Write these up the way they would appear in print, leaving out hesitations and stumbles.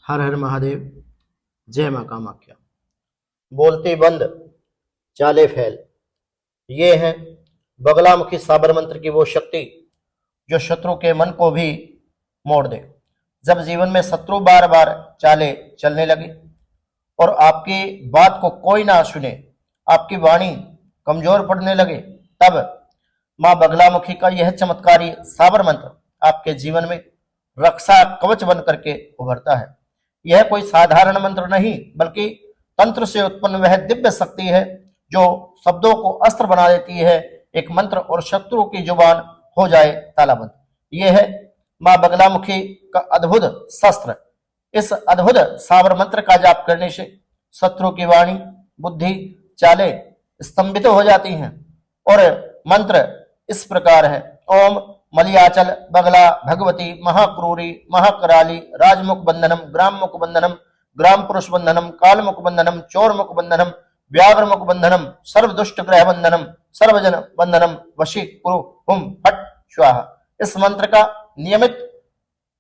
हर हर महादेव। जय मां कामाख्या। बोलती बंद चाले फैल। ये है बगलामुखी साबर मंत्र की वो शक्ति जो शत्रु के मन को भी मोड़ दे। जब जीवन में शत्रु बार बार चाले चलने लगे और आपकी बात को कोई ना सुने, आपकी वाणी कमजोर पड़ने लगे, तब मां बगलामुखी का यह चमत्कारी साबर मंत्र आपके जीवन में रक्षा कवच बन करके उभरता है। यह कोई साधारण मंत्र नहीं, बल्कि तंत्र से उत्पन्न वह दिव्य शक्ति है जो शब्दों को अस्त्र बना देती है। एक मंत्र और शत्रु की जुबान हो जाए तालाबंद। यह है मां बगलामुखी का अद्भुत शस्त्र। इस अद्भुत साबर मंत्र का जाप करने से शत्रु की वाणी, बुद्धि, चालें स्तंभित हो जाती हैं। और मंत्र इस प्रकार है: ओम मलियाचल बगला भगवती महाक्रूरी महाकराली राजमुख बंधनम ग्राम मुख बंधनम ग्राम पुरुष बंधनम काल मुख बंधनम चोर मुख बंधनम व्याघ्र मुख बंधनम सर्व दुष्ट ग्रह बंधनम सर्वजन बंधनम वशी कुरु हुम फट स्वाहा। इस मंत्र का नियमित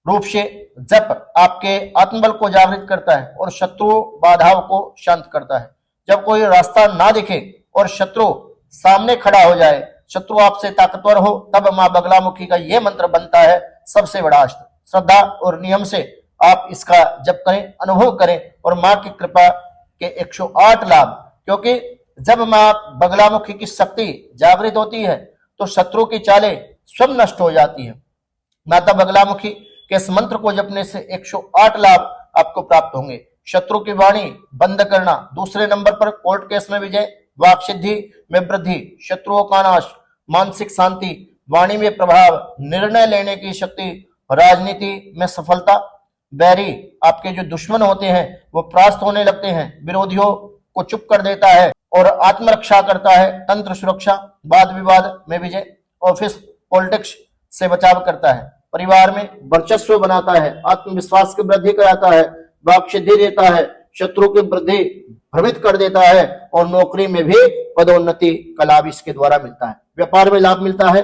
रूप से जप आपके आत्मबल को जागृत करता है और शत्रु बाधाओं को शांत करता है। जब कोई रास्ता ना दिखे और शत्रु सामने खड़ा हो जाए, शत्रु आपसे ताकतवर हो, तब मां बगलामुखी का यह मंत्र बनता है सबसे बड़ा अस्त्र। श्रद्धा और नियम से आप इसका जप करें, अनुभव करें और मां की कृपा के 108 लाभ। क्योंकि जब मां बगलामुखी की शक्ति जागृत होती है तो शत्रु की चालें स्वयं नष्ट हो जाती है। माता बगलामुखी के इस मंत्र को जपने से 108 लाभ आपको प्राप्त होंगे। शत्रु की वाणी बंद करना, दूसरे नंबर पर कोर्ट केस में विजय, वाक सिद्धि में वृद्धि, शत्रुओं का नाश, मानसिक शांति, वाणी में प्रभाव, निर्णय लेने की शक्ति, राजनीति में सफलता, बैरी आपके जो दुश्मन होते हैं वो परास्त होने लगते हैं, विरोधियों को चुप कर देता है और आत्मरक्षा करता है, तंत्र सुरक्षा, वाद विवाद में विजय, ऑफिस पॉलिटिक्स से बचाव करता है, परिवार में वर्चस्व बनाता है, आत्मविश्वास की वृद्धि कराता है, वाक सिद्धि देता है, शत्रु की वृद्धि भ्रमित कर देता है और नौकरी में भी पदोन्नति का लाभ इसके द्वारा मिलता है। व्यापार में लाभ मिलता है,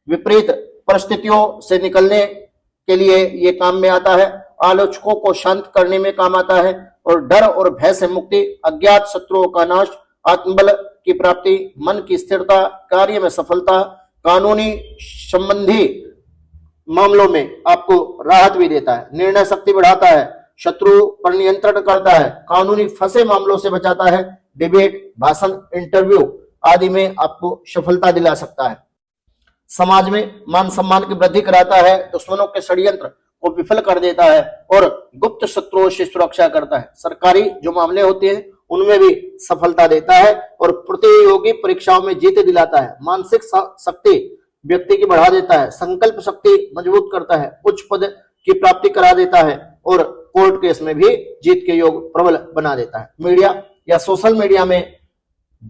विपरीत परिस्थितियों से निकलने के लिए ये काम में आता है, आलोचकों को शांत करने में काम आता है और डर और भय से मुक्ति, अज्ञात शत्रुओं का नाश, आत्मबल की प्राप्ति, मन की स्थिरता, कार्य में सफलता, कानूनी संबंधी मामलों में आपको राहत भी देता है, निर्णय शक्ति बढ़ाता है, शत्रु पर नियंत्रण करता है, कानूनी फंसे मामलों से बचाता है, डिबेट, भाषण, इंटरव्यू आदि में आपको सफलता दिला सकता है, समाज में मान सम्मान की वृद्धि कराता है, दुश्मनों के षड्यंत्र को विफल कर देता है और गुप्त शत्रुओं से सुरक्षा करता है, सरकारी जो मामले होते हैं उनमें भी सफलता देता है और प्रतियोगी परीक्षाओं में जीत दिलाता है, मानसिक शक्ति व्यक्ति की बढ़ा देता है, संकल्प शक्ति मजबूत करता है, उच्च पद की प्राप्ति करा देता है और कोर्ट केस में भी जीत के योग प्रबल बना देता है। मीडिया या सोशल मीडिया में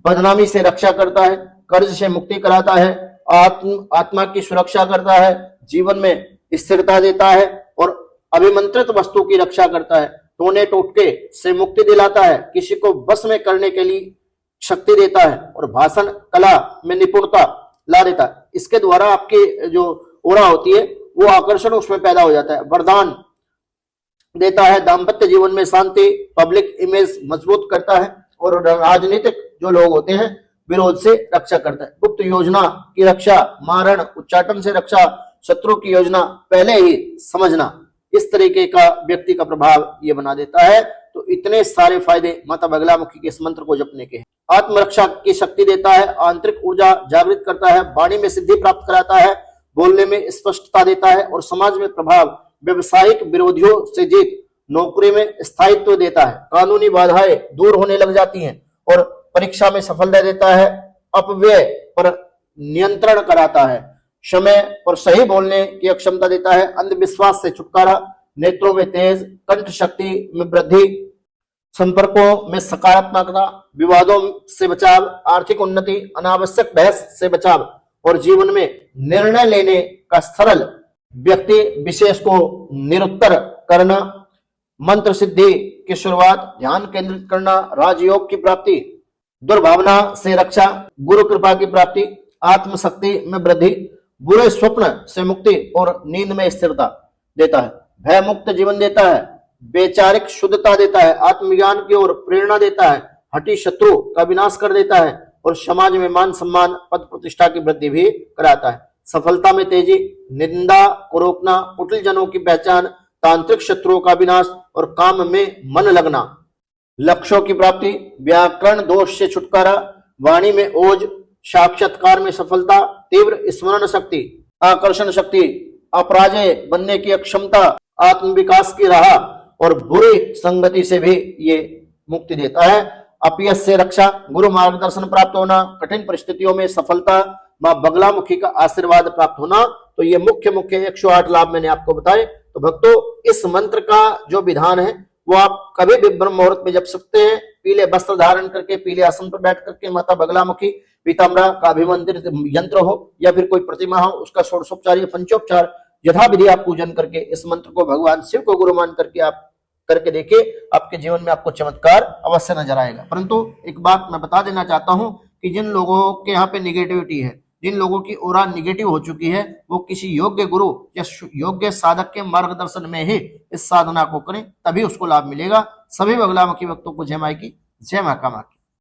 बदनामी से रक्षा करता है, कर्ज से मुक्ति कराता है, आत्मा की सुरक्षा करता है, जीवन में स्थिरता देता है और अभिमंत्रित वस्तु की रक्षा करता है, टोने टोटके से मुक्ति दिलाता है, किसी को वश में करने के लिए शक्ति देता है और भाषण कला में निपुणता ला देता है। इसके द्वारा आपकी जो ओरा होती है वो आकर्षण उसमें पैदा हो जाता है, वरदान देता है, दाम्पत्य जीवन में शांति, पब्लिक इमेज मजबूत करता है और राजनीतिक जो लोग होते हैं विरोध से रक्षा करता है, गुप्त योजना की रक्षा, मारण उच्चाटन से रक्षा, शत्रु की योजना पहले ही समझना, इस तरीके का व्यक्ति का प्रभाव ये बना देता है। तो इतने सारे फायदे माता बगलामुखी के इस मंत्र को जपने के हैं। आत्मरक्षा की शक्ति देता है, आंतरिक ऊर्जा जागृत करता है, वाणी में सिद्धि प्राप्त कराता है, बोलने में स्पष्टता देता है और समाज में प्रभाव, व्यवसायिक विरोधियों से जीत, नौकरी में स्थायित्व देता है, कानूनी बाधाएं दूर होने लग जाती हैं और परीक्षा में सफलता देता है, अपव्यय पर नियंत्रण कराता है, समय पर सही बोलने की अक्षमता देता है, अंधविश्वास से छुटकारा, नेत्रों में तेज, कंठ शक्ति में वृद्धि, संपर्कों में सकारात्मकता, विवादों से बचाव, आर्थिक उन्नति, अनावश्यक बहस से बचाव और जीवन में निर्णय लेने का सरल व्यक्ति विशेष को निरुत्तर करना, मंत्र सिद्धि की शुरुआत, ध्यान केंद्रित करना, राजयोग की प्राप्ति, दुर्भावना से रक्षा, गुरु कृपा की प्राप्ति, आत्मशक्ति में वृद्धि, बुरे स्वप्न से मुक्ति और नींद में स्थिरता देता है, भय मुक्त जीवन देता है, वैचारिक शुद्धता देता है, आत्मज्ञान की ओर प्रेरणा देता है, हठी शत्रु का विनाश कर देता है और समाज में मान सम्मान पद प्रतिष्ठा की वृद्धि भी कराता है। सफलता में तेजी, निंदा को रोकना, कुटिल जनों की पहचान, तांत्रिक शत्रुओं का विनाश और काम में मन लगना, लक्ष्यों की प्राप्ति, व्याकरण दोष से छुटकारा, वाणी में ओज, साक्षात्कार में सफलता, तीव्र स्मरण शक्ति, आकर्षण शक्ति, अपराजय बनने की अक्षमता, आत्मविकास की राह और बुरी संगति से भी ये मुक्ति देता है। अपयश से रक्षा, गुरु मार्गदर्शन प्राप्त होना, कठिन परिस्थितियों में सफलता, मां बगलामुखी का आशीर्वाद प्राप्त होना। तो ये मुख्य 108 लाभ मैंने आपको बताए। तो भक्तों, इस मंत्र का जो विधान है वो आप कभी भी ब्रह्म मुहूर्त में जप सकते हैं। पीले वस्त्र धारण करके, पीले आसन पर बैठ करके, माता बगलामुखी पीताम्बरा का अभिमंत्रित यंत्र हो या फिर कोई प्रतिमा हो, उसका षोडशोपचार या पंचोपचार यथाविधि आप पूजन करके इस मंत्र को भगवान शिव को गुरु मान करके आप करके देखिए, आपके जीवन में आपको चमत्कार अवश्य नजर आएगा। परंतु एक बात मैं बता देना चाहता हूं कि जिन लोगों के यहाँ पे निगेटिविटी है, जिन लोगों की ओरा निगेटिव हो चुकी है, वो किसी योग्य गुरु या योग्य साधक के मार्गदर्शन में ही इस साधना को करें, तभी उसको लाभ मिलेगा। सभी बगलामुखी भक्तों को जय माई की, जय मां कामाख्या।